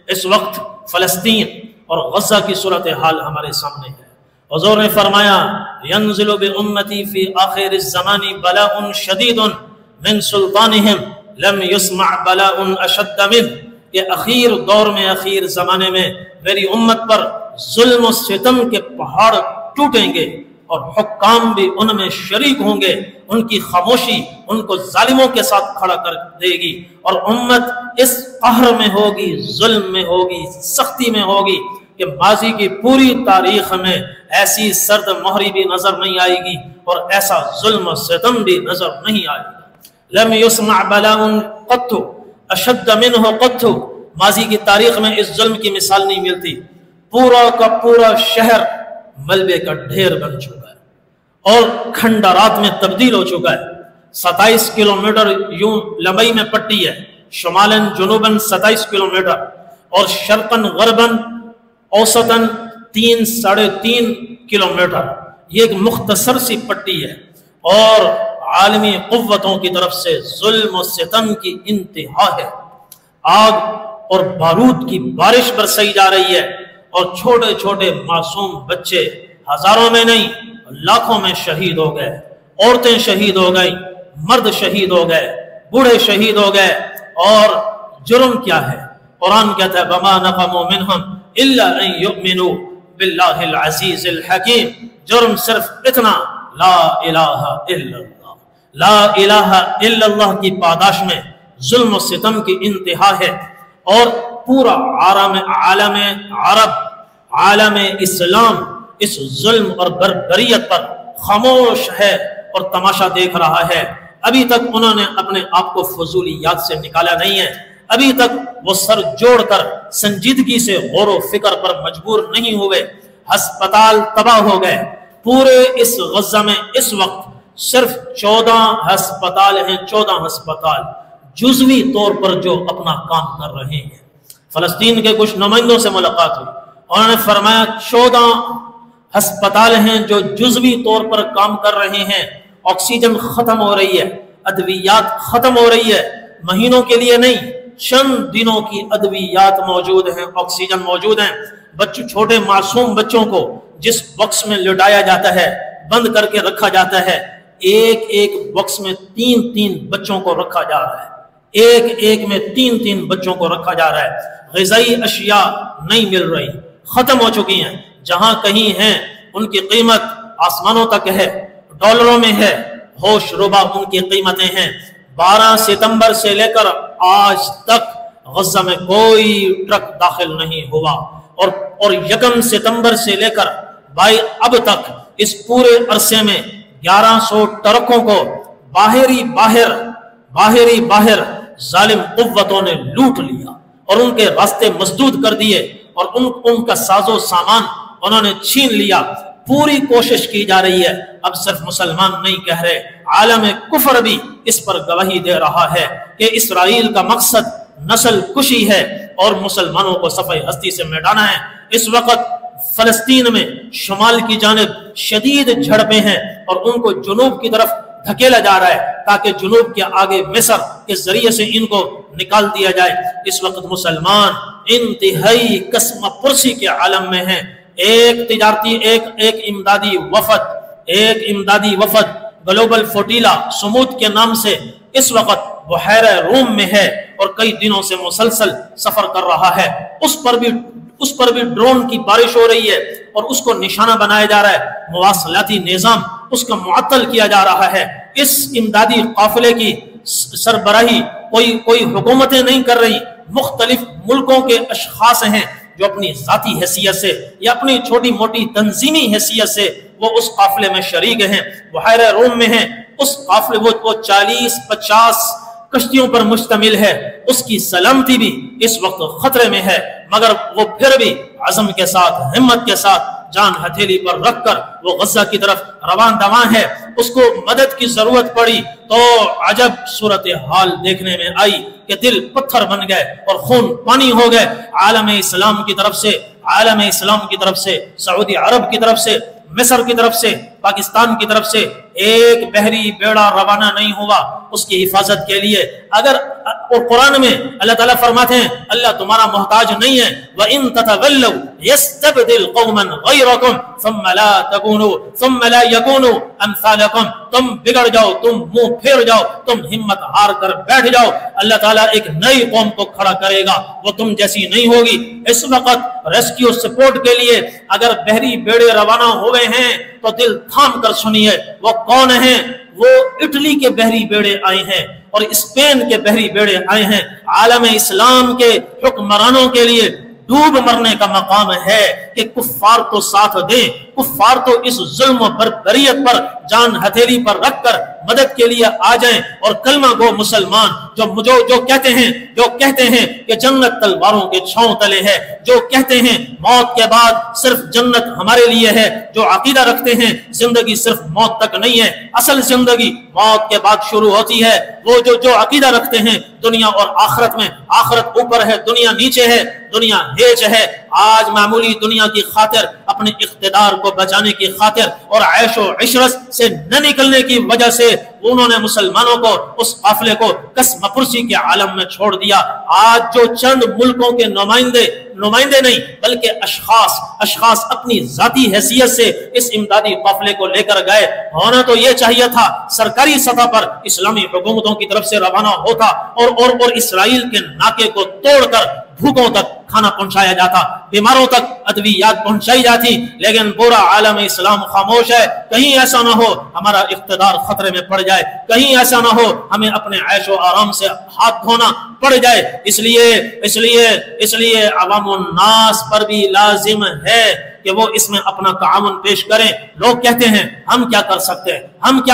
اس وقت فلسطین اور غزہ کی صورتحال ہمارے سامنے ہے۔ حضور نے فرمایا ینزل بامتی فی آخر الزمان بلاء شدید من سلطانہم لم یسمع بلاء اشد منہ، کہ اخیر دور میں، اخیر زمانے میں میری امت پر ظلم و ستم کے پہاڑ ٹوٹیں گے اور حکام بھی ان میں شریک ہوں گے۔ ان کی خاموشی ان کو ظالموں کے ساتھ کھڑا کر دے گی، اور امت اس قہر میں ہوگی، ظلم میں ہوگی، سختی میں ہوگی کہ ماضی کی پوری تاریخ میں ایسی سرد مہری بھی نظر نہیں آئے گی اور ایسا ظلم و ستم بھی نظر نہیں آئے گا۔ لم یسمع بلاء قط اشد منہ قط، ماضی کی تاریخ میں اس ظلم کی مثال نہیں ملتی۔ پورا کا پورا شہر ملبے کا ڈھیر بن چکا ہے اور کھنڈرات میں تبدیل ہو چکا ہے۔ 27 کلومیٹر یوں لمبائی میں پٹی ہے، شمالاً جنوباً 27 کلومیٹر اور شرقاً غرباً اوسطاً 3.5 کلومیٹر۔ یہ ایک مختصر سی پٹی ہے اور عالمی قوتوں کی طرف سے ظلم و ستم کی انتہا ہے۔ آگ اور بارود کی بارش برسائی جا رہی ہے اور چھوٹے چھوٹے معصوم بچے ہزاروں میں نہیں لاکھوں میں شہید ہو گئے، عورتیں شہید ہو گئیں، مرد شہید ہو گئے، بوڑھے شہید ہو گئے۔ اور جرم کیا ہے؟ قرآن کہتا ہے وَمَا نَقَمُوا مِنْهُمْ إِلَّا أَن يُؤْمِنُوا بِاللَّهِ الْعَزِيزِ الْحَكِيمِ، جرم صرف اتنا لا الہ الا اللہ، لا الہ الا اللہ کی پاداش میں ظلم و ستم کی انتہا ہے۔ اور پورا عالم عرب، عالم اسلام اس ظلم اور بربریت پر خاموش ہے اور تماشا دیکھ رہا ہے۔ ابھی تک انہوں نے اپنے آپ کو فضولیات سے نکالا نہیں ہے، ابھی تک وہ سر جوڑ کر سنجیدگی سے غور و فکر پر مجبور نہیں ہوئے۔ ہسپتال تباہ ہو گئے۔ پورے اس غزہ میں اس وقت صرف 14 ہسپتال ہیں، 14 ہسپتال جزوی طور پر جو اپنا کام کر رہے ہیں۔ فلسطین کے کچھ نمائندوں سے ملاقات ہوئی، انہوں نے فرمایا 14 ہسپتال ہیں جو جزوی طور پر کام کر رہے ہیں۔ آکسیجن ختم ہو رہی ہے، ادویات ختم ہو رہی ہے، مہینوں کے لیے نہیں، چند دنوں کی ادویات موجود ہیں، آکسیجن موجود ہیں۔ چھوٹے معصوم بچوں کو جس باکس میں لٹایا جاتا ہے، بند کر کے رکھا جاتا ہے، ایک ایک باکس میں 3 بچوں کو رکھا جا رہا ہے، ایک میں 3 بچوں کو رکھا جا رہا ہے۔ غذائی اشیاء نہیں مل رہی، ختم ہو چکی ہیں، جہاں کہیں ہیں ان کی قیمت آسمانوں تک ہے، ڈالروں میں ہے، ہوش ربا ان کی قیمتیں ہیں۔ 12 ستمبر سے لے کر آج تک غزہ میں کوئی ٹرک داخل نہیں ہوا، اور 1 ستمبر سے لے کر اب تک اس پورے عرصے میں 1100 ٹرکوں کو باہر ظالم قوتوں نے لوٹ لیا اور ان کے راستے مسدود کر دیے اور ان کا ساز و سامان انہوں نے چھین لیا۔ پوری کوشش کی جا رہی ہے، اب صرف مسلمان نہیں کہہ رہے، عالم کفر بھی اس پر گواہی دے رہا ہے کہ اسرائیل کا مقصد نسل کشی ہے اور مسلمانوں کو صفحہ ہستی سے مٹانا ہے۔ اس وقت فلسطین میں شمال کی جانب شدید جھڑپیں ہیں اور ان کو جنوب کی طرف دھکیلا جا رہا ہے تاکہ جنوب کے آگے مصر کے ذریعے سے ان کو نکال دیا جائے۔ اس وقت مسلمان انتہائی قسم پرسی کے عالم میں ہیں۔ ایک امدادی وفد گلوبل فوٹیلا سمود کے نام سے اس وقت بحیرہ روم میں ہے اور کئی دنوں سے مسلسل سفر کر رہا ہے۔ اس پر بھی ڈرون کی بارش ہو رہی ہے اور اس کو نشانہ بنایا جا رہا ہے، مواصلاتی نظام اس کا معطل کیا جا رہا ہے۔ اس امدادی قافلے کی سربراہی کوئی حکومتیں نہیں کر رہی، مختلف ملکوں کے اشخاص ہیں جو اپنی ذاتی حیثیت سے یا اپنی چھوٹی موٹی تنظیمی حیثیت سے وہ اس قافلے میں شریک ہیں، بحیرہ روم میں ہیں۔ اس قافلے وہ 40-50 کشتیوں پر مشتمل ہے، اس کی سلامتی بھی اس وقت خطرے میں ہے، مگر وہ پھر بھی عزم کے ساتھ، ہمت کے ساتھ جان ہتھیلی پر رکھ کر وہ غزہ کی طرف روان دواں ہے۔ اس کو مدد کی ضرورت پڑی تو عجب صورتحال دیکھنے میں آئی کہ دل پتھر بن گئے اور خون پانی ہو گئے۔ عالم اسلام کی طرف سے، سعودی عرب کی طرف سے، مصر کی طرف سے پاکستان کی طرف سے ایک بحری بیڑا روانہ نہیں ہوا اس کی حفاظت کے لیے. اگر اور قرآن میں اللہ تعالیٰ فرماتے ہیں اللہ تمہارا محتاج نہیں ہے. وَإِن تَتَوَلَّوْا يَسْتَبْدِلْ قَوْمًا غَيْرَكُمْ ثُمَّ لَا يَكُونُوا أَمْثَالَكُمْ. تم بگڑ جاؤ, تم منہ پھیر جاؤ, تم ہمت ہار کر بیٹھ جاؤ, اللہ تعالیٰ ایک نئی قوم کو کھڑا کرے گا, وہ تم جیسی نہیں ہوگی. اس وقت ریسکیو سپورٹ کے لیے اگر بحری بیڑے روانہ ہوئے ہیں تو دل تھام کر سنیے. وہ کون ہیں؟ وہ اٹلی کے بحری بیڑے آئے ہیں اور اسپین کے بحری بیڑے آئے ہیں. عالم اسلام کے حکمرانوں کے لیے ڈوب مرنے کا مقام ہے کہ کفار تو ساتھ دیں, کفار تو اس ظلم و بربریت پر جان ہتھیلی پر رکھ کر مدد کے لیے آ جائیں. اور کلمہ گو مسلمان جو کہتے ہیں کہ جنت تلواروں کے چھاؤں تلے ہے, جو کہتے ہیں موت کے بعد صرف جنت ہمارے لیے ہے, جو عقیدہ رکھتے ہیں زندگی صرف موت تک نہیں ہے, اصل زندگی موت کے بعد شروع ہوتی ہے, وہ جو عقیدہ رکھتے ہیں دنیا اور آخرت میں آخرت اوپر ہے دنیا نیچے ہے, دنیا ہیچ ہے, آج معمولی دنیا کی خاطر اپنے اقتدار کو بچانے کی خاطر اور عیش و عشرت سے نہ نکلنے کی وجہ سے انہوں نے مسلمانوں کو اس قافلے کو قسم پرسی کے عالم میں چھوڑ دیا. آج جو چند ملکوں کے نمائندے نہیں بلکہ اشخاص اپنی ذاتی حیثیت سے اس امدادی قافلے کو لے کر گئے. ہونا تو یہ چاہیے تھا سرکاری سطح پر اسلامی حکومتوں کی طرف سے روانہ ہوتا اور اسرائیل کے ناکے کو توڑ کر بھوکوں تک کھانا پہنچایا جاتا, بیماروں تک ادویات پہنچائی جاتی, لیکن پورا عالم اسلام خاموش ہے. کہیں ایسا نہ ہو ہمارا اقتدار خطرے میں پڑ جائے, کہیں ایسا نہ ہو ہمیں اپنے عیش و آرام سے ہاتھ دھونا پڑ جائے. اس لیے عوام الناس پر بھی لازم ہے کہ وہ اس میں اپنا تعاون پیش کریں. لوگ کہتے ہیں ہم کیا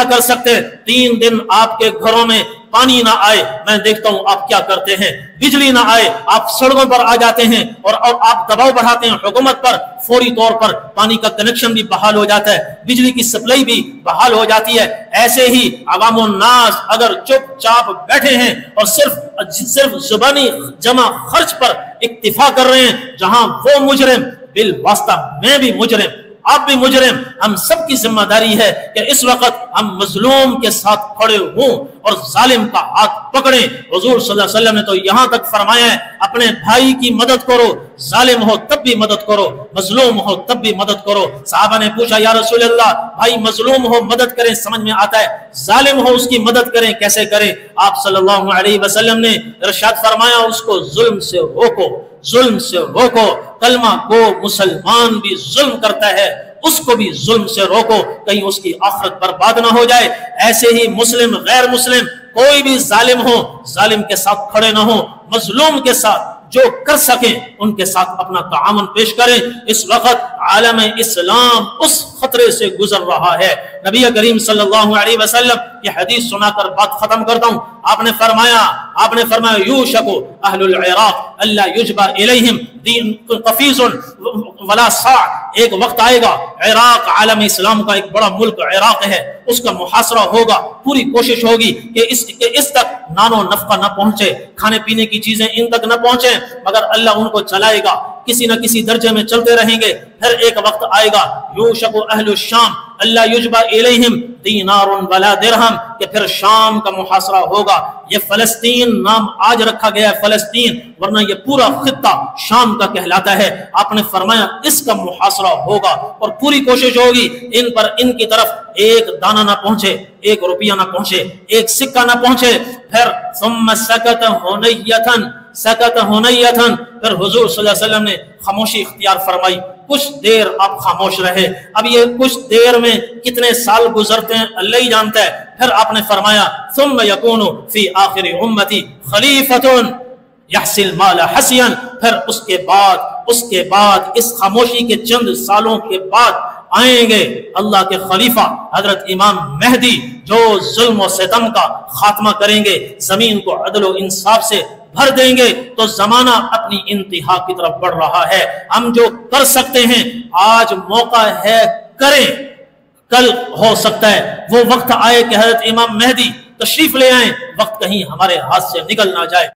کر سکتے 3 دن آپ کے گھروں میں پانی نہ آئے, میں دیکھتا ہوں آپ کیا کرتے ہیں. بجلی نہ آئے, آپ سڑکوں پر آ جاتے ہیں اور آپ دباؤ بڑھاتے ہیں حکومت پر, فوری طور پر پانی کا کنیکشن بھی بحال ہو جاتا ہے, بجلی کی سپلائی بھی بحال ہو جاتی ہے. ایسے ہی عوام الناس اگر چپ چاپ بیٹھے ہیں اور صرف زبانی جمع خرچ پر اکتفا کر رہے ہیں, جہاں وہ مجرم بالواسطہ میں بھی مجرم, آپ بھی مجرم, ہم سب کی ذمہ داری ہے کہ اس وقت ہم مظلوم کے ساتھ کھڑے ہوں اور ظالم کا ہاتھ پکڑیں. حضور صلی اللہ علیہ وسلم نے تو یہاں تک فرمایا ہے اپنے بھائی کی مدد کرو, ظالم ہو تب بھی مدد کرو, مظلوم ہو تب بھی مدد کرو. صحابہ نے پوچھا یا رسول اللہ بھائی مظلوم ہو مدد کریں سمجھ میں آتا ہے, ظالم ہو اس کی مدد کریں کیسے کریں؟ آپ صلی اللہ علیہ وسلم نے ارشاد فرمایا اس کو ظلم سے روکو. کلمہ گو مسلمان بھی ظلم کرتا ہے, اس کو بھی ظلم سے روکو, کہیں اس کی آخرت برباد نہ ہو جائے. ایسے ہی مسلم غیر مسلم کوئی بھی ظالم ہو, ظالم کے ساتھ کھڑے نہ ہو, مظلوم کے ساتھ جو کر سکیں ان کے ساتھ اپنا تعاون پیش کریں. اس وقت عالم اسلام اس خطرے سے گزر رہا ہے. نبی کریم صلی اللہ علیہ وسلم یہ حدیث سنا کر بات ختم کرتا ہوں. آپ نے فرمایا یوشک اہل العراق اللہ یجبا الیہم دین قفیز ولا صاع. ایک وقت آئے گا, عراق عالم اسلام کا ایک بڑا ملک عراق ہے, اس کا محاصرہ ہوگا, پوری کوشش ہوگی کہ اس تک نان و نفقہ نہ پہنچے, کھانے پینے کی چیزیں ان تک نہ پہنچے, مگر اللہ ان کو چلائے گا, کسی نہ کسی درجے میں چلتے رہیں گے. پھر ایک وقت آئے گا یوشک اہل الشام اللہ یجبا الیہم دینار ولا درہم, کہ پھر شام کا محاصرہ ہوگا. یہ فلسطین نام آج رکھا گیا ہے فلسطین, ورنہ یہ پورا خطہ شام کا کہلاتا ہے. آپ نے فرمایا اس کا محاصرہ ہوگا اور پوری کوشش ہوگی ان کی طرف ایک دانہ نہ پہنچے, 1 روپیہ نہ پہنچے, 1 سکہ نہ پہنچے. پھر ثم سکت ہنیتن, پھر حضور صلی اللہ علیہ وسلم نے خاموشی اختیار فرمائی. کچھ دیر آپ خاموش رہے. اب یہ کچھ دیر میں کتنے سال گزرتے ہیں اللہ ہی جانتا ہے. پھر آپ نے فرمایا ثم یکون فی آخر امتی خلیفۃ یحصی المال حسیا. پھر اس کے بعد اس خاموشی کے چند سالوں کے بعد آئیں گے اللہ کے خلیفہ حضرت امام مہدی, جو ظلم و ستم کا خاتمہ کریں گے, زمین کو عدل و انصاف سے بھر دیں گے. تو زمانہ اپنی انتہا کی طرف بڑھ رہا ہے. ہم جو کر سکتے ہیں آج موقع ہے کریں, کل ہو سکتا ہے وہ وقت آئے کہ حضرت امام مہدی تشریف لے آئیں, وقت کہیں ہمارے ہاتھ سے نکل نہ جائے.